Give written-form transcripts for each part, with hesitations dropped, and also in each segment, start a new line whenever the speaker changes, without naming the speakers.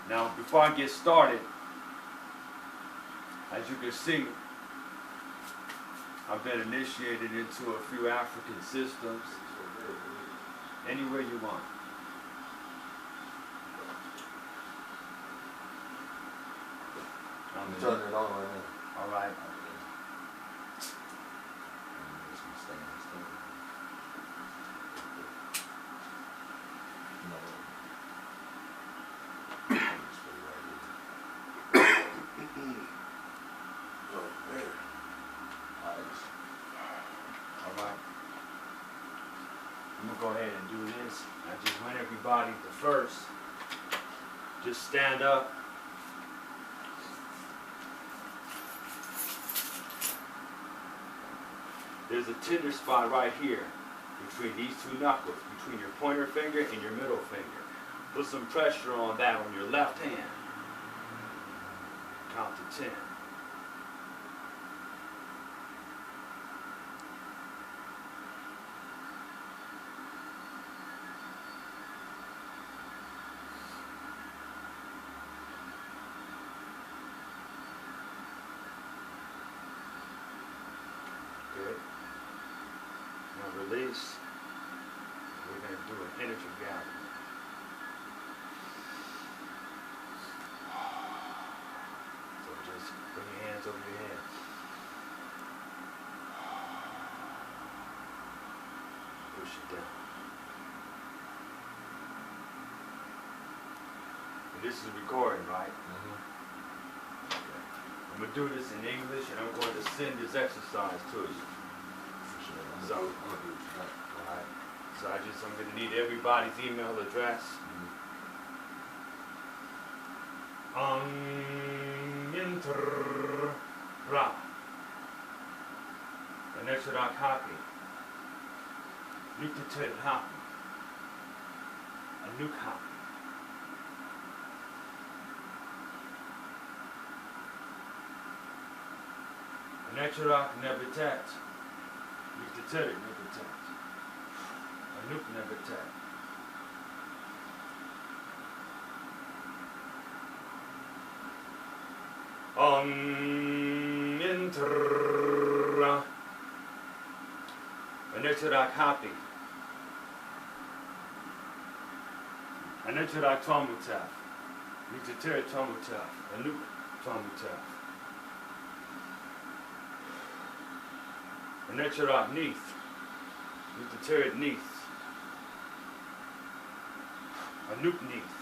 Now, before I get started, as you can see, I've been initiated into a few African systems. Anywhere you want.
I'm turning it on right now.
All right. I'm going to go ahead and do this. I just want everybody to first just stand up. There's a tender spot right here between these two knuckles, between your pointer finger and your middle finger. Put some pressure on that on your left hand. Count to 10. Good. Now release. We're going to do an energy gathering. So just bring your hands over your head. Push it down. And this is recording, right? I'm going to do this in English, and I'm going to send this exercise to you. So, alright. So I'm going to need everybody's email address. Ra. Anexarak happy. Nucleated happy. A nuke happy. Anexarak nebitet. Nucleated nebitet. A nuke nebitet. Intra Anexarak happy. Anexarak tomutaf. Nucleated tomutaf. A nuke tomutaf. Anexarak neath. Nucleated neath. A nuke neath.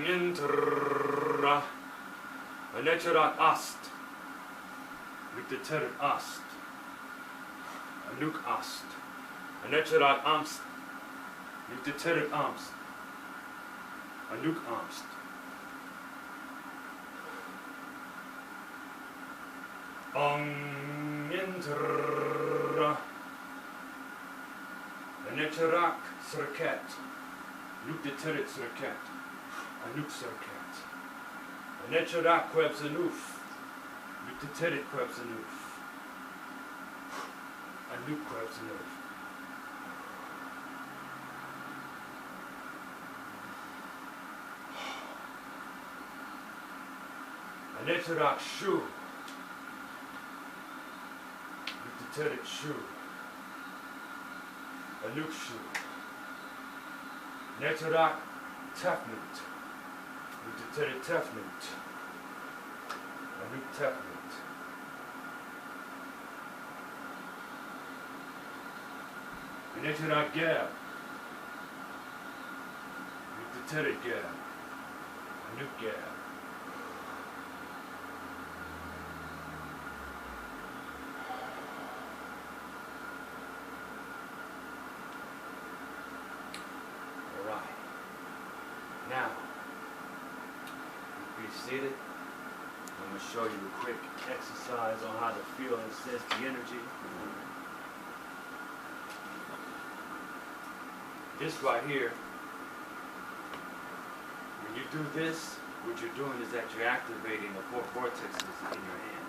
Intra Anexarak ast. Nucleated ast. A nuke ast. Anexarak amst. Nucleated amst. A nuke amst. Intra Anexarak circuit. Nucleated circuit. A nuke circuit. Anexarak quebsanuf. Nucleated quebsanuf. A nuke quebsanuf. Anexarak shoe. Nucleated shoe. A nuke shoe. Anexarak tefnut. Nucleated tefnut. A nuke tefnut. Anexarak gab. Nucleated gab. A nuke gab. Now, be seated. I'm going to show you a quick exercise on how to feel and sense the energy. This right here, when you do this, what you're doing is that you're activating the four vortexes in your hand.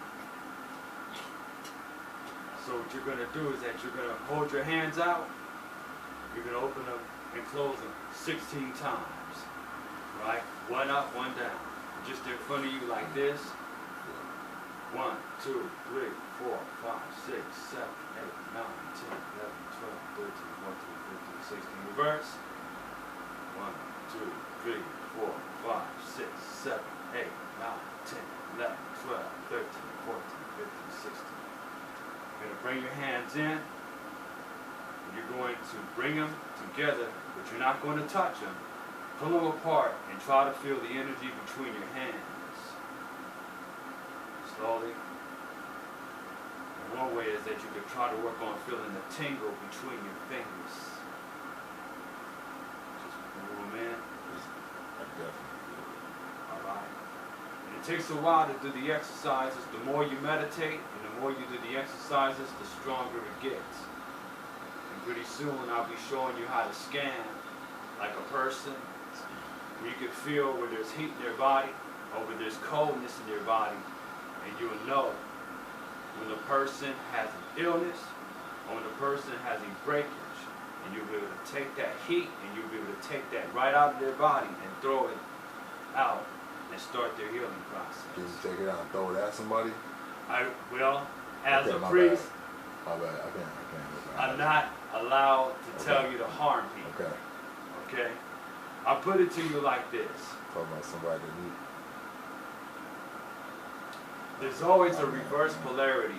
So what you're going to do is that you're going to hold your hands out open them and close them 16 times, right? One up, one down. Just in front of you like this. 1, 2, 3, 4, 5, 6, 7, 8, 9, 10, 11, 12, 13, 14, 15, 16. Reverse. 1, 2, 3, 4, 5, 6, 7, 8, 9, 10, 11, 12, 13, 14, 15, 16. You're going to bring your hands in. You're going to bring them together, but you're not going to touch them. Pull them apart and try to feel the energy between your hands. Slowly. And one way is that you can try to work on feeling the tingle between your fingers. Just move them in. Alright. And it takes a while to do the exercises. The more you meditate and the more you do the exercises, the stronger it gets. And pretty soon I'll be showing you how to scan like a person. Where you can feel where there's heat in their body or where there's coldness in their body. And you'll know when the person has an illness or when the person has a breakage. And you'll be able to take that heat and you'll be able to take that right out of their body and throw it out and start their healing process.
Can you take it out and throw it at somebody?
Well, as
okay,
a priest,
my bad. I can't.
I'm not allowed to tell you to harm people.
Okay.
Okay? I'll put it to you like this.
Talking about somebody that needs.
There's always a reverse polarity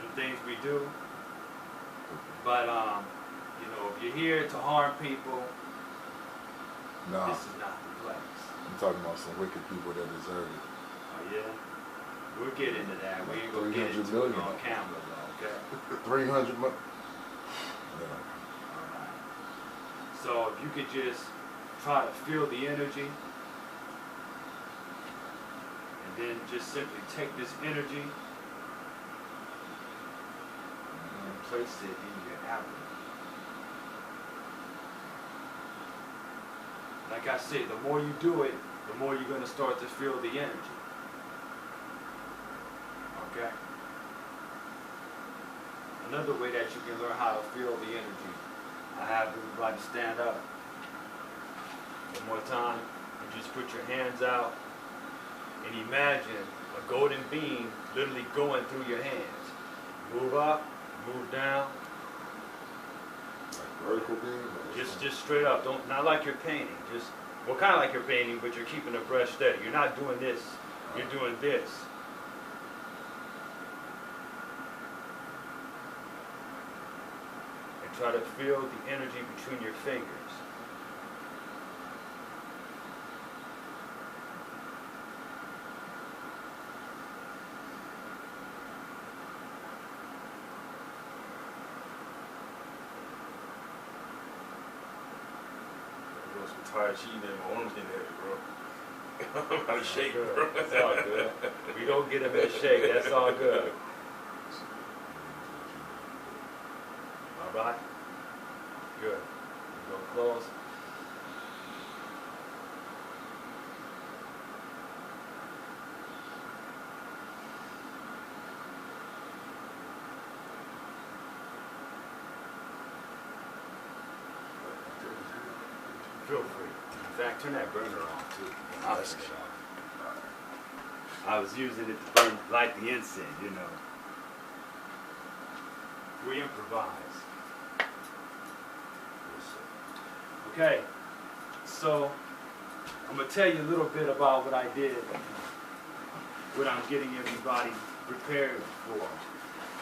in things we do. But, you know, if you're here to harm people,
Nah.
this is not the place.
I'm talking about some wicked people that deserve it.
Oh, yeah? We'll get into that. We ain't going to get into it on camera, though, okay?
300 million. Yeah.
So if you could just try to feel the energy and then just simply take this energy and place it in your abdomen. Like I said, the more you do it, the more you're going to start to feel the energy. Okay? Another way that you can learn how to feel the energy, I have everybody stand up. One more time. You just put your hands out and imagine a golden beam literally going through your hands. Move up, move down.
Like vertical beam?
Just straight up. Don't, not like you're painting. Just, well, kind of like you're painting, but you're keeping the brush steady. You're not doing this. You're doing this. Try to feel the energy between your fingers.
I'm some tired cheating in my arms getting heavy, bro. I'm about to shake,
good.
bro.
That's all good. We don't get them in a shake. That's all good. All right? Good. We're going to close. Feel free. In fact, turn that burner on too. I'll turn it off. I was using it to burn, light the incense, you know. We improvise. Okay, so I'm going to tell you a little bit about what I did, what I'm getting everybody prepared for.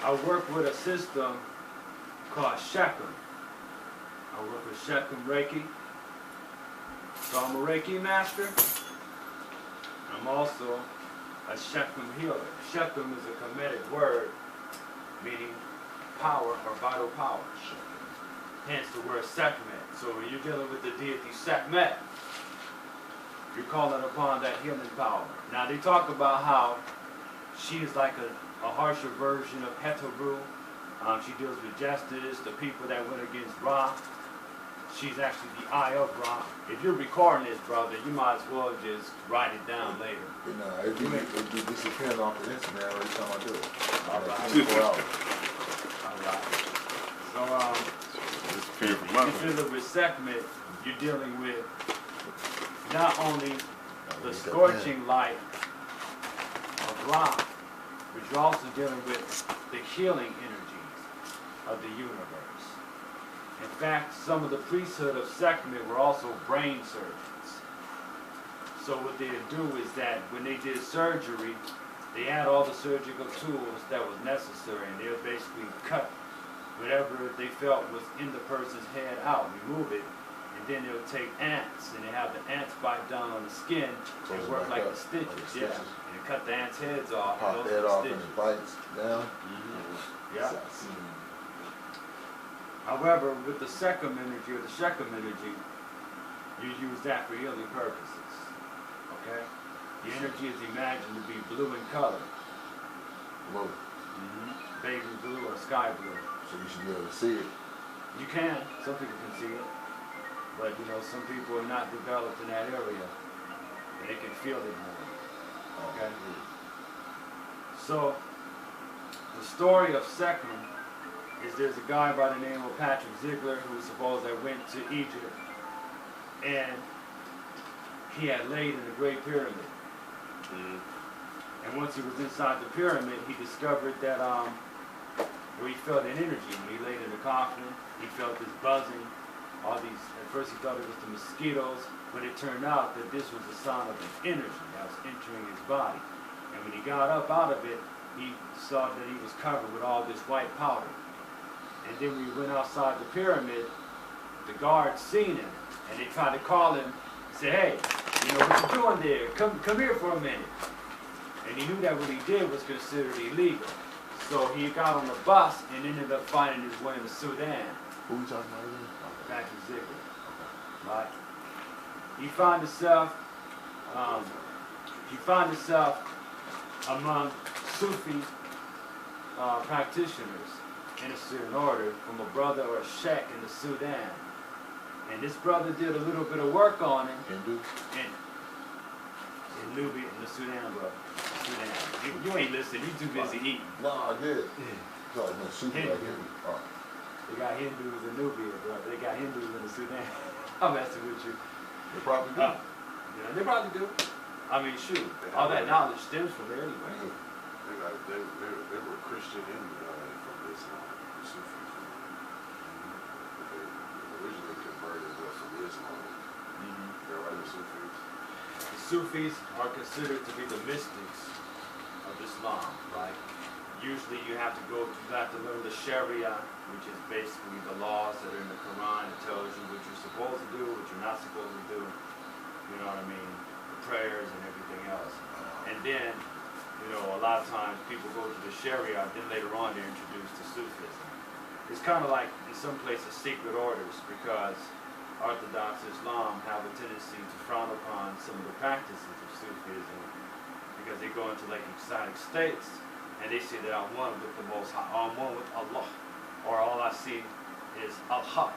I work with a system called Shechem. I work with Shechem Reiki. So I'm a Reiki master. I'm also a Shechem healer. Shechem is a Kemetic word meaning power or vital power. Hence the word Sekhmet. So when you're dealing with the deity Sekhmet, you're calling upon that healing power. Now they talk about how she is like a harsher version of Heteru. She deals with justice, the people that went against Ra. She's actually the eye of Ra. If you're recording this, brother, you might as well just write it down later.
It be disappearing off the Instagram every time I do it.
All right.
24 hours.
All right. So,
Came from
If
my
you're dealing with Sekhmet, you're dealing with not only the scorching light of Ra, but you're also dealing with the healing energies of the universe. In fact, some of the priesthood of Sekhmet were also brain surgeons. So what they would do is that when they did surgery, they had all the surgical tools that was necessary, and they would basically cut whatever they felt was in the person's head out, remove it, and then they would take ants, and they have the ants bite down on the skin
Close
and
it
work
back
like
up,
the stitches,
like the
yeah.
stitches.
And they cut the ants' heads off,
Pop
and those
that
are
off
the
and
stitches.
it bites down.
Yeah. However, with the Sekhem energy or the Shechem energy, you use that for healing purposes. Okay? The energy is imagined to be blue in color.
Blue.
Baby blue or sky blue.
So you should be able to see it.
You can. Some people can see it. But, you know, some people are not developed in that area. And they can feel it more. Okay? So, the story of Sekhem is there's a guy by the name of Patrick Ziegler who supposed that went to Egypt. And he had laid in the Great Pyramid. And once he was inside the pyramid, he discovered that where he felt an energy. When he laid in the coffin, he felt this buzzing. All these, at first he thought it was the mosquitoes, but it turned out that this was the sound of an energy that was entering his body. And when he got up out of it, he saw that he was covered with all this white powder. And then when he went outside the pyramid, the guards seen him, and they tried to call him, say, hey, you know, what you doing there? Come here for a minute. And he knew that what he did was considered illegal. So he got on the bus and ended up finding his way to Sudan.
Who we talking about again?
Patrick Ziegler. Right? He found himself among Sufi practitioners in a certain order from a brother or a sheikh in the Sudan. And this brother did a little bit of work on him.
Hindu?
In Nubia, in the Sudan, bro. Sudan. You ain't listening. You too busy eating.
No, I did. So no, Sufi like
Hindu.
Hindu. Oh.
They got Hindus in Nubia, bro. They got Hindus in the Sudan. I'm messing with you.
They probably do.
Yeah, they probably do. I mean, shoot. All that knowledge stems from there anyway.
They were Christian from Islam, Sufis. But they originally converted from Islam. They're like the Sufis.
The Sufis are considered to be the mystics of Islam, right? Usually you have to learn the Sharia, which is basically the laws that are in the Quran. It tells you what you're supposed to do, what you're not supposed to do. You know what I mean? The prayers and everything else. And then, you know, a lot of times people go to the Sharia, then later on they're introduced to Sufism. It's kind of like, in some places, secret orders, because Orthodox Islam have a tendency to frown upon some of the practices of Sufism, because they go into like exotic states, and they say that I'm one with the Most High, I'm one with Allah, or all I see is Al-Haq.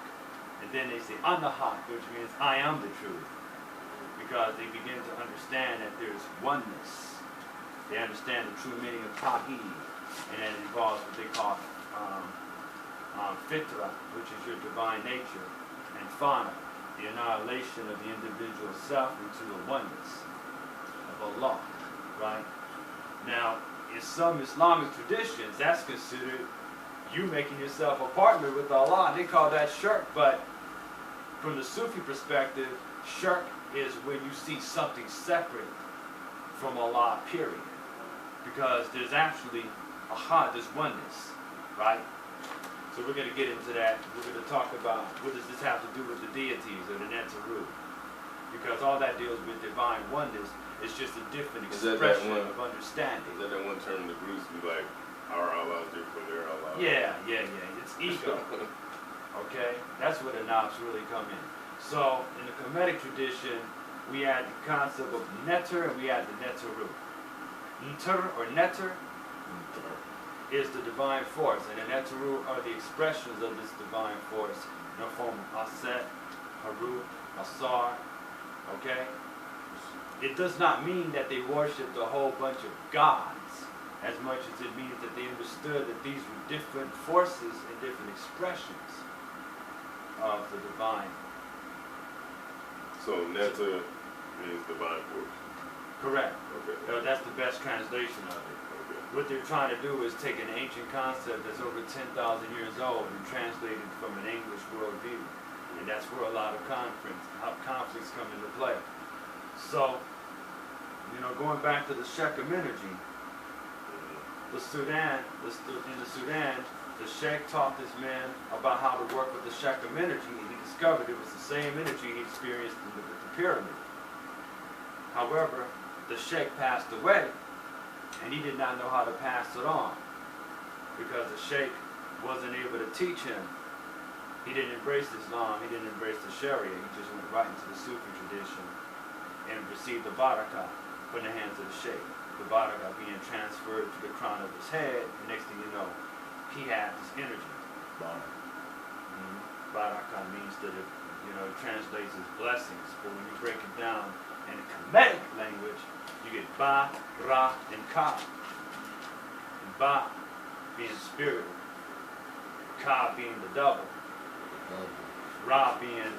And then they say Ana-Haq, which means I am the truth, because they begin to understand that there's oneness. They understand the true meaning of Tawheed, and that it involves what they call Fitra, which is your divine nature, and Fana, the annihilation of the individual self into the oneness of Allah, right? Now, in some Islamic traditions, that's considered you making yourself a partner with Allah. They call that shirk, but from the Sufi perspective, shirk is when you see something separate from Allah, period. Because there's actually there's oneness, right? So we're going to get into that. We're going to talk about what does this have to do with the deities or the Neteru. Because all that deals with divine oneness is just a different expression of understanding.
Is that one term the groups be like, our Allah is different from their Allah?
Yeah. It's ego. Okay? That's where the knobs really come in. So, in the Kemetic tradition, we add the concept of neter and we add the neteru. Neter or neter is the divine force, and the neteru are the expressions of this divine force in the form of aset, haru, asar. Okay? It does not mean that they worshipped a whole bunch of gods, as much as it means that they understood that these were different forces and different expressions. of the divine.
So Netta means divine force.
Correct.
Okay.
That's the best translation of it.
Okay.
What they're trying to do is take an ancient concept that's over 10,000 years old and translate it from an English worldview. And that's where a lot of conflicts come into play. So, you know, going back to the Shechem energy, in the Sudan, the Sheikh taught this man about how to work with the Shechem energy, and he discovered it was the same energy he experienced with the pyramid. However, the Sheikh passed away, and he did not know how to pass it on, because the Sheikh wasn't able to teach him. He didn't embrace Islam, he didn't embrace the Sharia, he just went right into the Sufi tradition and received the barakah from the hands of the Sheikh. The barakah being transferred to the crown of his head, and next thing you know, he had this energy. Barakah means that it, you know, it translates as blessings, but when you break it down in the Kemetic language, you get Ba, Ra, and Ka. And Ba being spirit, Ka being the double, Ra being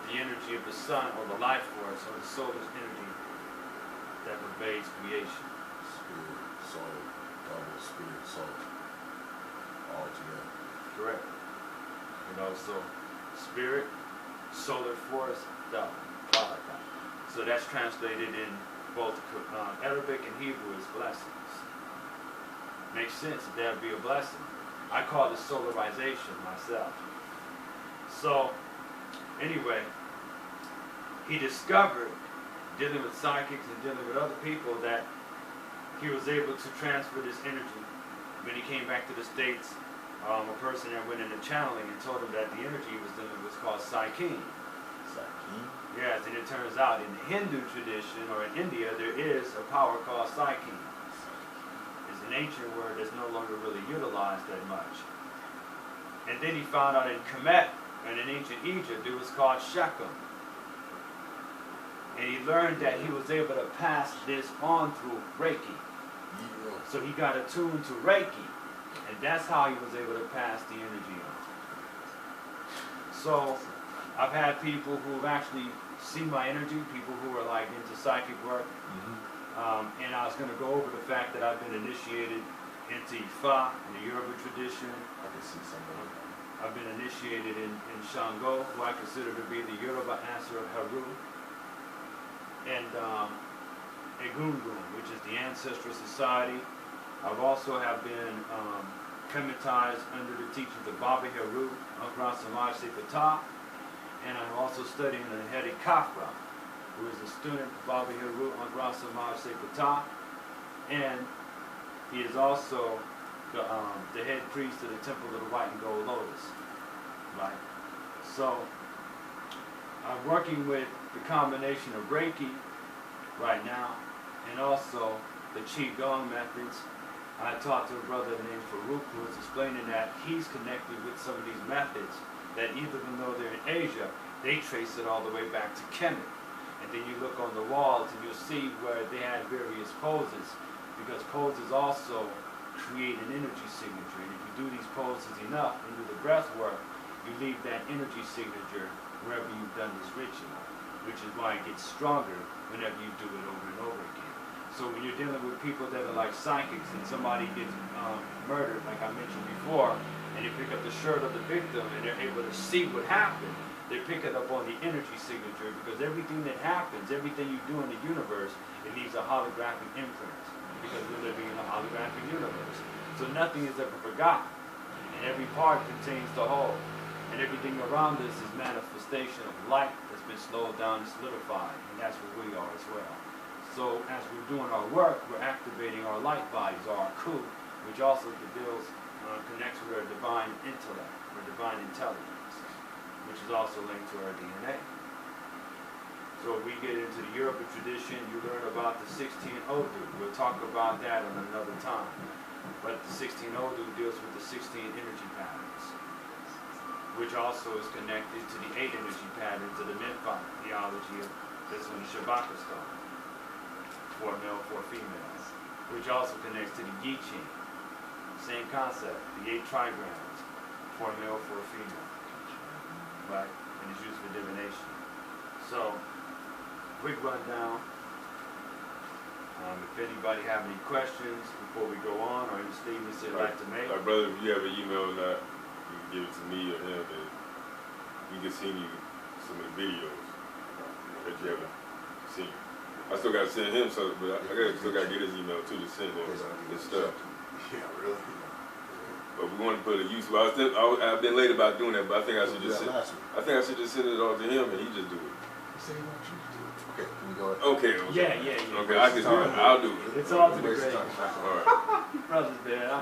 the energy of the sun or the life force or the solar's energy that pervades creation.
Spirit, soul, double spirit, soul. All together.
Correct. You know, so spirit, solar force, double, Barakah. So that's translated in both Arabic and Hebrew as blessings. Makes sense that that would be a blessing. I call it solarization myself. So, anyway, he discovered, dealing with psychics and dealing with other people, that he was able to transfer this energy. When he came back to the States, a person that went into channeling and told him that the energy he was dealing with was called Psyche. Yes, and it turns out in the Hindu tradition, or in India, there is a power called Psyche. It's an ancient word that's no longer really utilized that much. And then he found out in Kemet, and in ancient Egypt, it was called Shechem. And he learned that he was able to pass this on through Reiki. So he got attuned to Reiki, and that's how he was able to pass the energy on. So I've had people who've actually seen my energy, people who are like into psychic work, and I was going to go over the fact that I've been initiated into Ifa, in the Yoruba tradition.
I can see something.
I've been initiated in Shango, who I consider to be the Yoruba answer of Heru, and Egungun, which is the Ancestral Society. I've also have been chematized under the teachings of Baba Heru, across Khepra Ptah, and I'm also studying the head of Khepra, who is a student of Baba Heru, across Khepra Ptah, and he is also the head priest of the Temple of the White and Gold Lotus. Right? So I'm working with the combination of Reiki right now, and also the Qigong methods. I talked to a brother named Farouk who was explaining that he's connected with some of these methods that even though they're in Asia, they trace it all the way back to Kemet. And then you look on the walls and you'll see where they had various poses, because poses also create an energy signature. And if you do these poses enough and do the breath work, you leave that energy signature wherever you've done this ritual, which is why it gets stronger whenever you do it over and over again. So when you're dealing with people that are like psychics and somebody gets murdered, like I mentioned before, and they pick up the shirt of the victim and they're able to see what happened, they pick it up on the energy signature, because everything that happens, everything you do in the universe, it leaves a holographic imprint, because we're living in a holographic universe. So nothing is ever forgotten, and every part contains the whole, and everything around us is manifestation of light that's been slowed down and solidified, and that's what we are as well. So as we're doing our work, we're activating our light bodies, or our Ku, which also connects with our divine intellect, or divine intelligence, which is also linked to our DNA. So if we get into the Yoruba tradition, you learn about the 16 Odu. We'll talk about that at another time. But the 16 Odu deals with the 16 energy patterns, which also is connected to the 8 energy patterns of the Memphite theology that's on the Shabaka stone. 4 male, 4 females, which also connects to the Yi Ching. Same concept, the 8 trigrams, 4 male, 4 female. right? And it's used for divination. So, quick rundown. If anybody have any questions before we go on, or any statements they'd like to make.
Our brother, if you have an email or not, you can give it to me or him, and we can send you some of the videos that you haven't seen. I still got to send him some, but still got to get his email too to send him this stuff.
Yeah, really?
But we want to put it to use. I've been late about doing that, but I think I should just send it all to him, and he just do it.
Okay, can we go ahead?
Okay.
Yeah.
Okay, I can do it. I'll do it.
It's all to the great.
All right.
Brothers, man.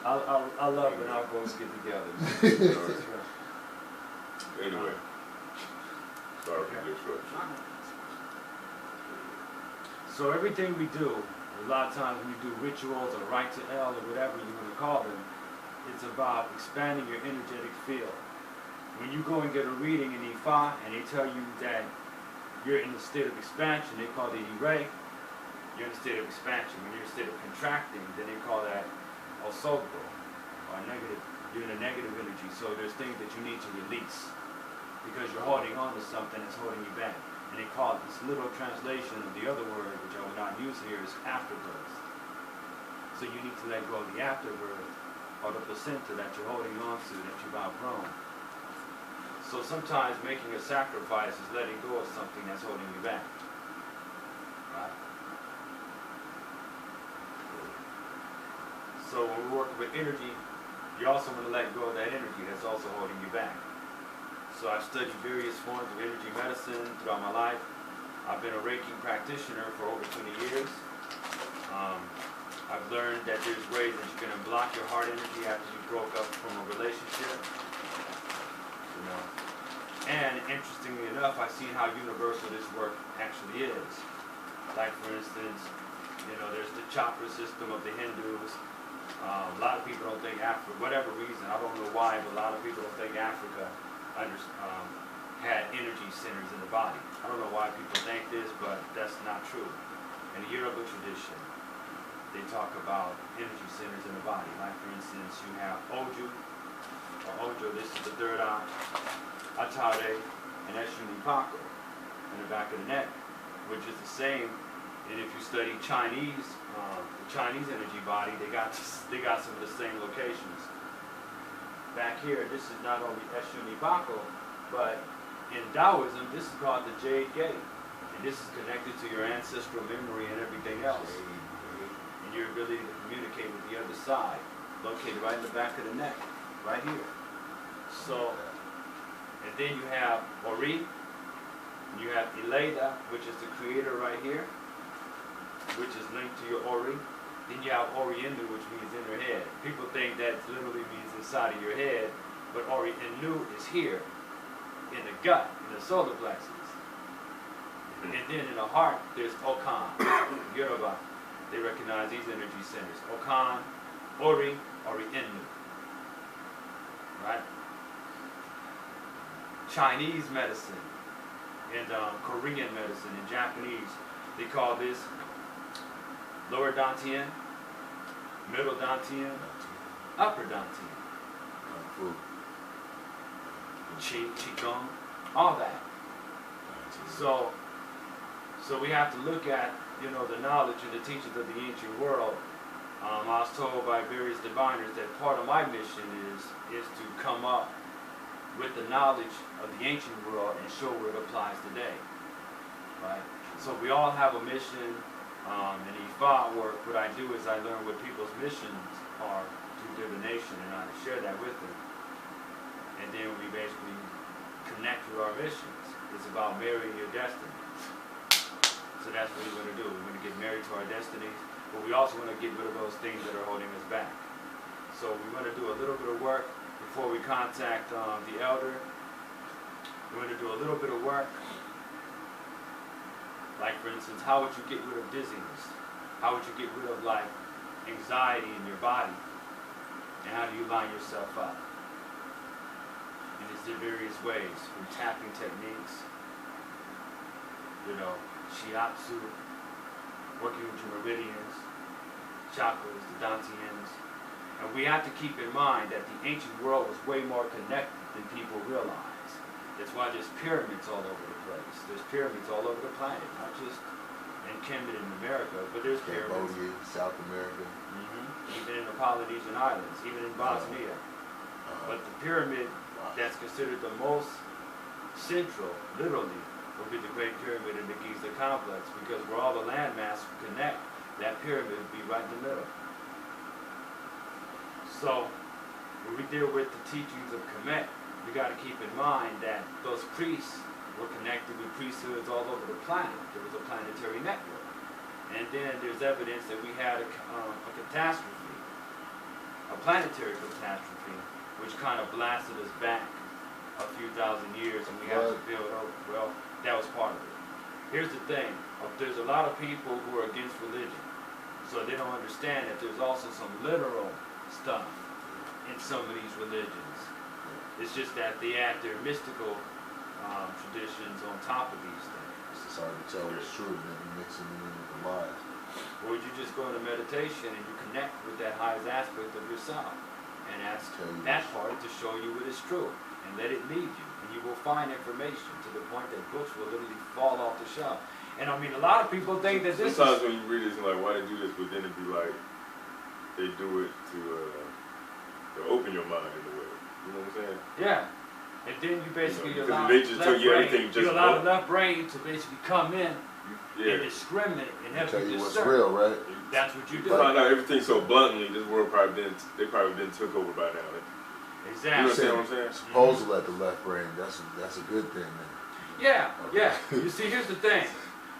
I love when our folks get together.
Anyway. Sorry for the disruption.
So everything we do, a lot of times when you do rituals or right to L or whatever you want to call them, it's about expanding your energetic field. When you go and get a reading in Ifa and they tell you that you're in a state of expansion, they call it Ire. You're in a state of expansion. When you're in a state of contracting, then they call that Osogbo, or negative. You're in a negative energy. So there's things that you need to release because you're holding on to something that's holding you back. And they call it, this literal translation of the other word, which I will not use here, is afterbirth. So you need to let go of the afterbirth, or the placenta that you're holding on to, that you've outgrown. So sometimes making a sacrifice is letting go of something that's holding you back. Right? So when we're working with energy, you also want to let go of that energy that's also holding you back. So I've studied various forms of energy medicine throughout my life. I've been a Reiki practitioner for over 20 years. I've learned that there's ways that you can unblock your heart energy after you broke up from a relationship. And interestingly enough, I've seen how universal this work actually is. Like for instance, there's the chakra system of the Hindus. A lot of people don't think Africa, for whatever reason, I don't know why, but a lot of people don't think Africa had energy centers in the body. I don't know why people think this, but that's not true. In the Yoruba tradition, they talk about energy centers in the body. Like for instance, you have Oju, or Ojo, this is the third eye, Atare, and Eshunipako in the back of the neck, which is the same. And if you study Chinese, the Chinese energy body, they got some of the same locations. Back here, this is not only Eshunipako, but in Taoism, this is called the Jade Gate. And this is connected to your ancestral memory and everything else. And your ability to communicate with the other side, located right in the back of the neck, right here. So, and then you have Ori, and you have Ileda, which is the creator right here, which is linked to your Ori. Then you have Oriendu, which means inner head. People think that literally means inside of your head, but Oriendu is here, in the gut, in the solar plexus. And then in the heart, there's Okan. Yoruba, they recognize these energy centers. Okan, Ori, Oriendu. Right? Chinese medicine and Korean medicine and Japanese, they call this lower dantian, middle dantian, upper dantian. Qigong, all that. So we have to look at, the knowledge and the teachings of the ancient world. I was told by various diviners that part of my mission is to come up with the knowledge of the ancient world and show where it applies today. Right? So we all have a mission. In Ifa work, what I do is I learn what people's missions are through divination, and I share that with them. And then we basically connect with our missions. It's about marrying your destiny. So that's what we're going to do. We're going to get married to our destinies, but we also want to get rid of those things that are holding us back. So we're going to do a little bit of work before we contact the elder. We're going to do a little bit of work. Like for instance, how would you get rid of dizziness? How would you get rid of anxiety in your body? And how do you line yourself up? And there's various ways, from tapping techniques, shiatsu, working with your meridians, chakras, the dantians. And we have to keep in mind that the ancient world was way more connected than people realize. That's why there's pyramids all over the place. There's pyramids all over the planet, not just in Kemet in America, but there's pyramids.
Cambodia, South America.
Even in the Polynesian islands, even in Bosnia. But the pyramid that's considered the most central, literally, will be the Great Pyramid in the Giza complex, because where all the landmass connect, that pyramid would be right in the middle. So, when we deal with the teachings of Kemet, we got to keep in mind that those priests were connected with priesthoods all over the planet. There was a planetary network. And then there's evidence that we had a catastrophe, a planetary catastrophe, which kind of blasted us back a few thousand years, and we have to build over. Well, that was part of it. Here's the thing. There's a lot of people who are against religion, so they don't understand that there's also some literal stuff in some of these religions. It's just that they add their mystical traditions on top of these things.
It's hard to tell what's true and then you're mixing it in with the lies.
Or you just go into meditation and you connect with that highest aspect of yourself and ask that part to show you what is true and let it lead you. And you will find information to the point that books will literally fall off the shelf. And I mean, a lot of people think that this
sometimes when you read it, it's like, why they do this? But then it'd be like, they do it to open your mind in a way. You know what I'm saying?
Yeah. And then you basically allow
they just tell you everything.
You allow the left brain to basically come in
and
discriminate and have
tell
to
you what's
discern.
real, right?
That's what you do.
You find out everything so bluntly, this world they probably been took over by now.
Exactly.
You understand what I'm saying?
Supposed to let the left brain, that's a good thing, man.
Yeah,
Okay.
yeah. You see, here's the thing.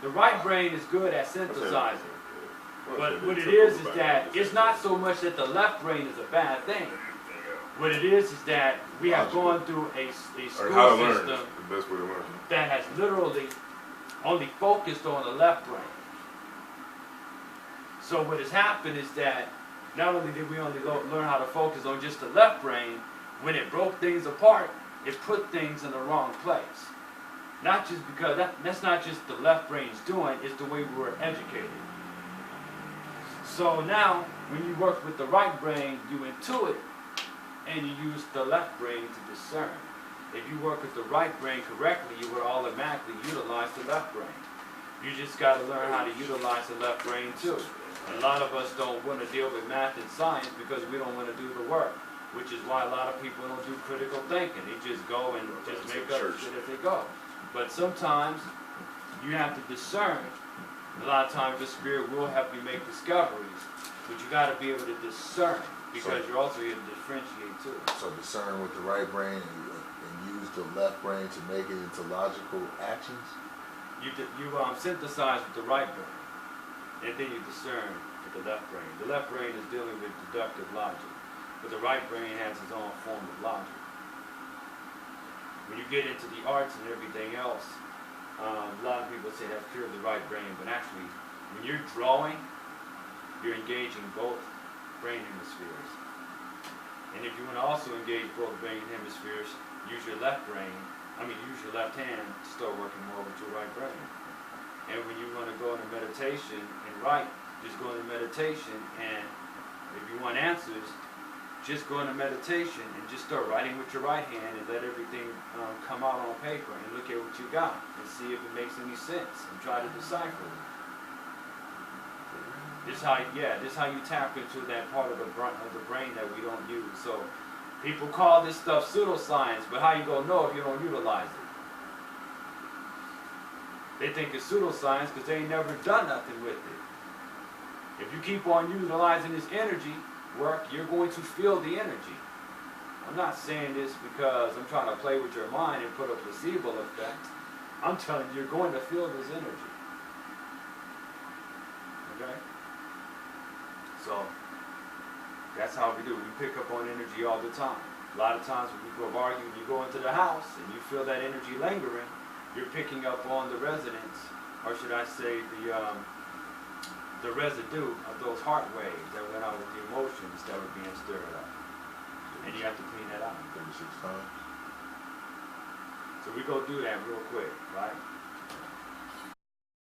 The right brain is good at synthesizing. But what it is that it's not so much that the left brain is a bad thing. What it is that we have gone through a school system
the best way to learn.
that has literally only focused on the left brain. So what has happened is that not only did we only learn how to focus on just the left brain, when it broke things apart, it put things in the wrong place. Not just because, that's not just the left brain's doing, it's the way we were educated. So now, when you work with the right brain, you intuit, and you use the left brain to discern. If you work with the right brain correctly, you would automatically utilize the left brain. You just got to learn how to utilize the left brain too. And a lot of us don't want to deal with math and science because we don't want to do the work, which is why a lot of people don't do critical thinking. They just go and just make up shit as they go. But sometimes you have to discern. A lot of times the spirit will help you make discoveries, but you got to be able to discern because you're also here to differentiate too.
So discern with the right brain and use the left brain to make it into logical actions?
You synthesize with the right brain, and then you discern with the left brain. The left brain is dealing with deductive logic, but the right brain has its own form of logic. When you get into the arts and everything else, a lot of people say that's pure the right brain, but actually, when you're drawing, you're engaging both brain hemispheres. And if you want to also engage both brain hemispheres, use your left hand to start working more with your right brain. And when you want to go into meditation and write, just go into meditation, and if you want answers, just go into meditation and just start writing with your right hand and let everything come out on paper and look at what you got and see if it makes any sense and try to decipher it. This is how you tap into that part of the brain that we don't use. So people call this stuff pseudoscience, but how you gonna know if you don't utilize it? They think it's pseudoscience because they ain't never done nothing with it. If you keep on utilizing this energy work, you're going to feel the energy. I'm not saying this because I'm trying to play with your mind and put a placebo effect. I'm telling you, you're going to feel this energy. Okay? So, that's how we do. We pick up on energy all the time. A lot of times when we go argue, you go into the house and you feel that energy lingering, you're picking up on the resonance, or should I say the residue of those heart waves that went out with the emotions that were being stirred up. And you have to clean that out.
36 times.
So we go do that real quick, right?